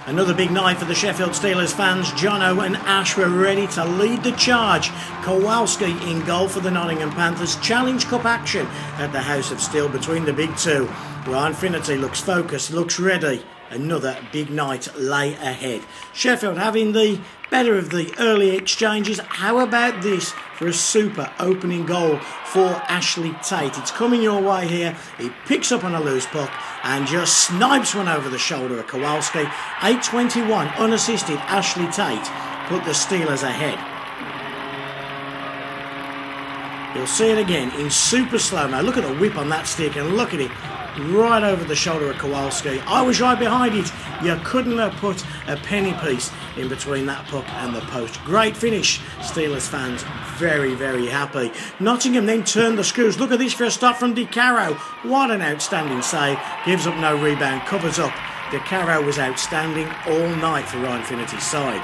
Another big night for the Sheffield Steelers fans. Jono and Ash were ready to lead the charge. Kowalski in goal for the Nottingham Panthers. Challenge Cup action at the House of Steel between the big two. Ryan Finnerty looks focused, looks ready. Another big night lay ahead. Sheffield having the better of the early exchanges. How about this for a super opening goal for Ashley Tate? It's coming your way here. He picks up on a loose puck and just snipes one over the shoulder of Kowalski. 8:21 unassisted. Ashley Tate put the Steelers ahead. You'll see it again in super slow-mo. Look at the whip on that stick and look at it. Right over the shoulder of Kowalski. I was right behind it. You couldn't have put a penny piece in between that puck and the post. Great finish. Steelers fans very, very happy. Nottingham then turned the screws. Look at this for a stop from DeCaro. What an outstanding save. Gives up no rebound. Covers up. DeCaro was outstanding all night for Ryan Finnerty's side.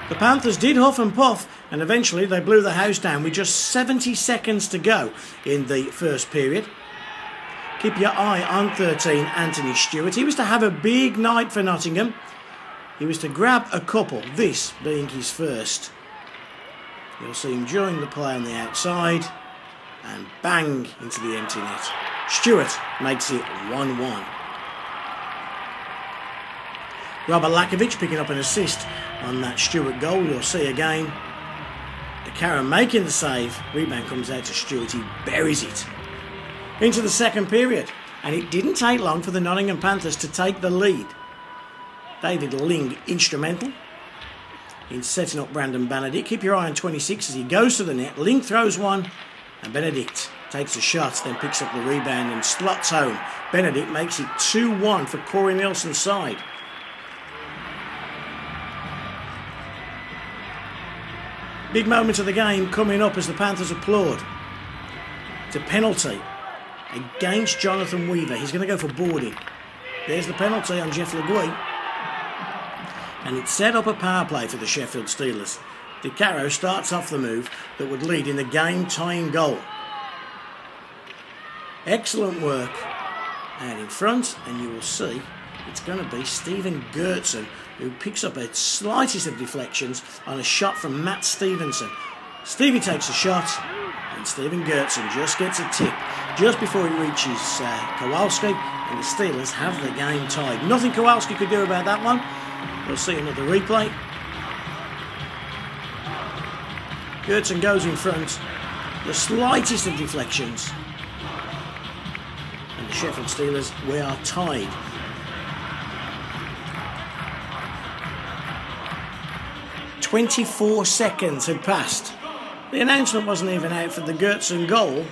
The Panthers did huff and puff, and eventually they blew the house down with just 70 seconds to go in the first period. Keep your eye on 13, Anthony Stewart. He was to have a big night for Nottingham. He was to grab a couple, this being his first. You'll see him join the play on the outside and bang into the empty net. Stewart makes it 1-1. Robert Lakovic picking up an assist on that Stewart goal. You'll see again. DeCaro making the save. Rebound comes out to Stewart. He buries it. Into the second period, and it didn't take long for the Nottingham Panthers to take the lead. David Ling instrumental in setting up Brandon Benedict. Keep your eye on 26 as he goes to the net. Ling throws one, and Benedict takes a shot, then picks up the rebound and slots home. Benedict makes it 2-1 for Corey Nilsson's side. Big moment of the game coming up as the Panthers applaud. It's a penalty against Jonathan Weaver. He's going to go for boarding. There's the penalty on Jeff Legui. And it set up a power play for the Sheffield Steelers. DeCaro starts off the move that would lead in the game-tying goal. Excellent work out in front, and you will see it's going to be Stephen Gertson who picks up a slightest of deflections on a shot from Matt Stevenson. Stevie takes a shot, and Stephen Gertson just gets a tip just before he reaches Kowalski, and the Steelers have the game tied. Nothing Kowalski could do about that one. We'll see another replay. Gertson goes in front, the slightest of deflections, and the Sheffield Steelers, we are tied. "24 seconds had passed. The announcement wasn't even out for the Gertson goal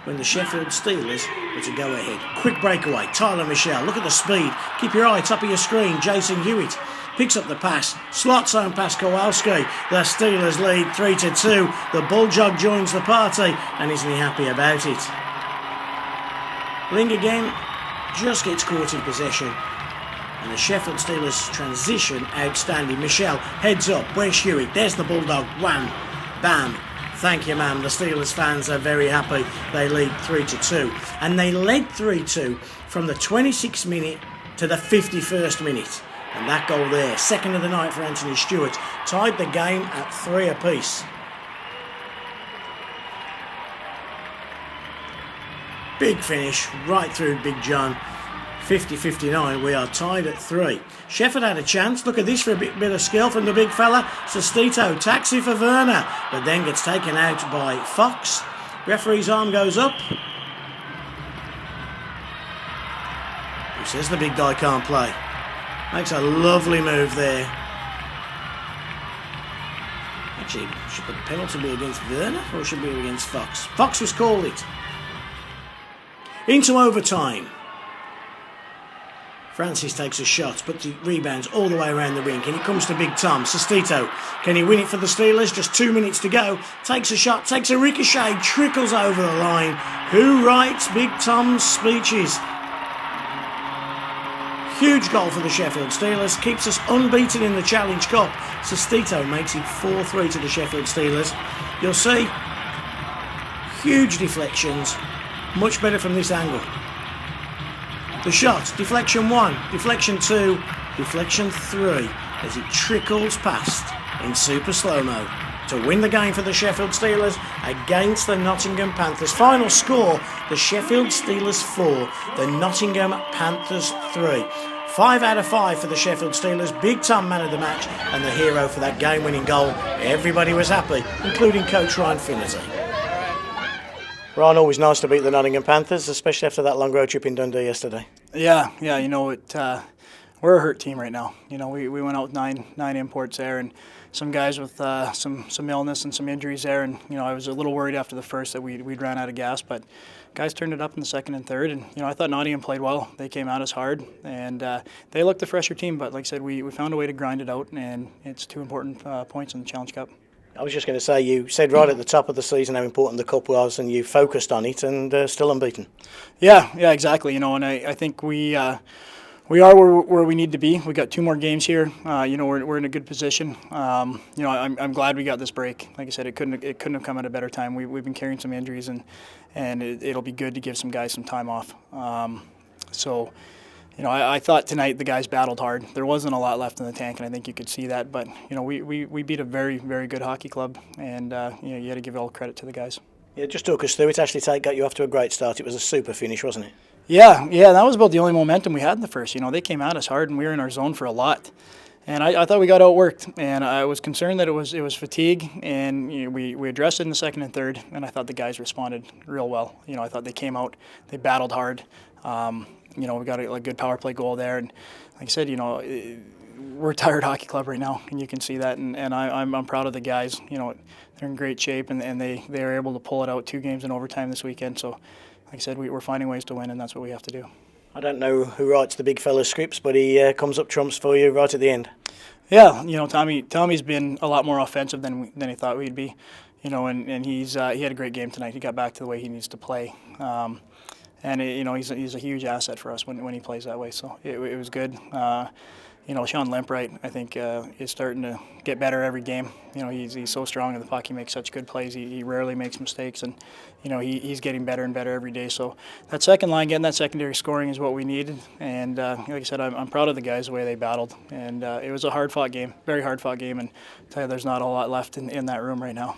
when the Sheffield Steelers were to go ahead. Quick breakaway, Tyler Michelle. Look at the speed. Keep your eye top of your screen. Jason Hewitt picks up the pass, slots home past Kowalski. The Steelers lead 3-2. The Bulldog joins the party, and isn't he happy about it? Ling again just gets caught in possession. And the Sheffield Steelers transition outstanding. Michelle heads up. Where's Hewitt? There's the Bulldog. Wham. Bam. Thank you, ma'am. The Steelers fans are very happy. They lead 3-2. And they led 3-2 from the 26th minute to the 51st minute. And that goal there, second of the night for Anthony Stewart, tied the game at 3 apiece. Big finish right through Big John. 50-59, we are tied at 3. Sheffield had a chance. Look at this for a bit of skill from the big fella. Sestito, taxi for Werner, but then gets taken out by Fox. Referee's arm goes up. Who says the big guy can't play? Makes a lovely move there. Actually, should the penalty be against Werner or should it be against Fox? Fox was called it. Into overtime. Francis takes a shot, but the rebounds all the way around the rink, and it comes to Big Tom. Sestito, can he win it for the Steelers? Just 2 minutes to go. Takes a shot, takes a ricochet, trickles over the line. Who writes Big Tom's speeches? Huge goal for the Sheffield Steelers, keeps us unbeaten in the Challenge Cup. Sestito makes it 4-3 to the Sheffield Steelers. You'll see huge deflections, much better from this angle. The shot, deflection 1, deflection 2, Deflection 3 as it trickles past in super slow-mo to win the game for the Sheffield Steelers against the Nottingham Panthers. Final score, the Sheffield Steelers 4, the Nottingham Panthers 3. 5 out of 5 for the Sheffield Steelers. Big Tom man of the match and the hero for that game-winning goal. Everybody was happy, including coach Ryan Finnerty. Ryan, always nice to beat the Nottingham Panthers, especially after that long road trip in Dundee yesterday. Yeah, you know it. We're a hurt team right now. You know, we went out with nine imports there, and some guys with some illness and some injuries there. And you know, I was a little worried after the first that we'd ran out of gas, but guys turned it up in the second and third. And you know, I thought Nottingham played well. They came at us hard, and they looked a fresher team. But like I said, we found a way to grind it out, and it's 2 important points in the Challenge Cup. I was just going to say, you said right at the top of the season how important the cup was, and you focused on it, and still unbeaten. Yeah, exactly. You know, and I think we are where we need to be. We got 2 more games here. You know, we're in a good position. You know, I'm glad we got this break. Like I said, it couldn't have come at a better time. We've been carrying some injuries, and it'll be good to give some guys some time off. So. You know, I thought tonight the guys battled hard. There wasn't a lot left in the tank, and I think you could see that. But, you know, we beat a very, very good hockey club, and, you know, you got to give all credit to the guys. Yeah, just talk us through it. Ashley Tate got you off to a great start. It was a super finish, wasn't it? Yeah, that was about the only momentum we had in the first. You know, they came at us hard, and we were in our zone for a lot. And I thought we got outworked, and I was concerned that it was fatigue, and you know, we addressed it in the second and third, and I thought the guys responded real well. You know, I thought they came out, they battled hard. You know, we got a good power play goal there, and like I said, you know, we're a tired hockey club right now, and you can see that, and I'm proud of the guys. You know, they're in great shape, and they were able to pull it out 2 games in overtime this weekend. So, like I said, we're finding ways to win, and that's what we have to do. I don't know who writes the big fella's scripts, but he comes up trumps for you right at the end. Yeah, you know, Tommy's been a lot more offensive than he thought we'd be. You know, and he had a great game tonight. He got back to the way he needs to play. And you know, he's a huge asset for us when he plays that way. So it was good. You know, Sean Limpright, I think, is starting to get better every game. You know, he's so strong in the puck. He makes such good plays. He rarely makes mistakes, and you know, he's getting better and better every day. So that second line, getting that secondary scoring is what we needed. And like I said, I'm proud of the guys the way they battled. And it was a hard-fought game, very hard-fought game. And I tell you, there's not a lot left in that room right now.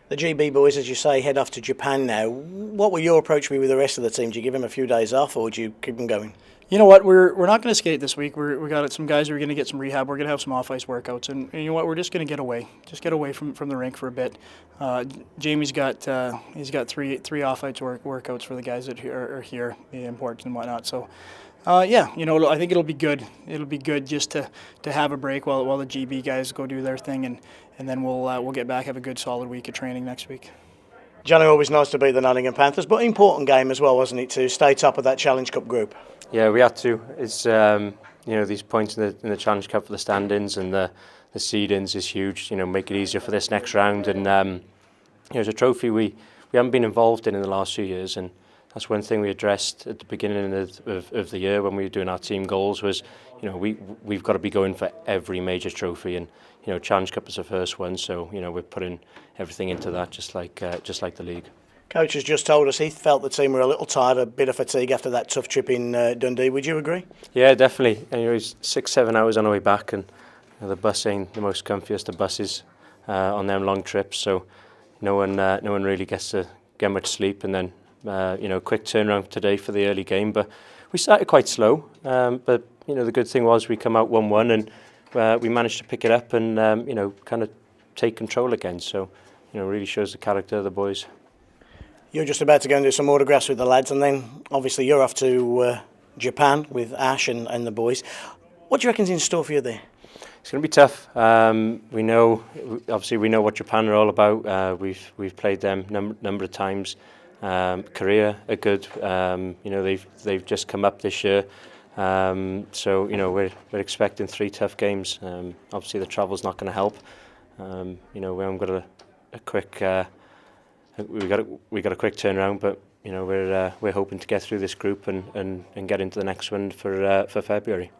The GB boys, as you say, head off to Japan now. What will your approach be with the rest of the team? Do you give them a few days off, or do you keep them going? You know what? We're not going to skate this week. We got some guys who are going to get some rehab. We're going to have some off-ice workouts, and you know what? We're just going to get away from the rink for a bit. Jamie's got three off-ice workouts for the guys that are here, the imports and whatnot. So. Yeah, you know, I think it'll be good. It'll be good just to have a break while the GB guys go do their thing, and then we'll get back, have a good solid week of training next week. Johnny, always nice to beat the Nottingham Panthers, but important game as well, wasn't it, to stay top of that Challenge Cup group? Yeah, we had to. It's you know, these points in the Challenge Cup for the stand-ins and the seed-ins is huge. You know, make it easier for this next round, and you know, it's a trophy we haven't been involved in the last few years, and that's one thing we addressed at the beginning of the year when we were doing our team goals was, you know, we've got to be going for every major trophy, and you know, Challenge Cup is the first one, so you know, we're putting everything into that, just like the league. Coach has just told us he felt the team were a little tired, a bit of fatigue after that tough trip in Dundee. Would you agree? Yeah, definitely. And, you know, it's 6-7 hours on the way back, and you know, the bus ain't the most comfiest of buses on them long trips, so no one really gets to get much sleep, and then. You know, quick turnaround today for the early game, but we started quite slow. But you know, the good thing was we come out 1-1, and we managed to pick it up and you know, kind of take control again. So you know, really shows the character of the boys. You're just about to go and do some autographs with the lads, and then obviously you're off to Japan with Ash and the boys. What do you reckon's in store for you there? It's going to be tough. We know what Japan are all about. We've played them number of times. Korea are good. You know, they've just come up this year, so you know, we're expecting 3 tough games. Obviously, the travel's not going to help. You know, we haven't got a quick. We got a quick turnaround, but you know, we're hoping to get through this group and get into the next one for February.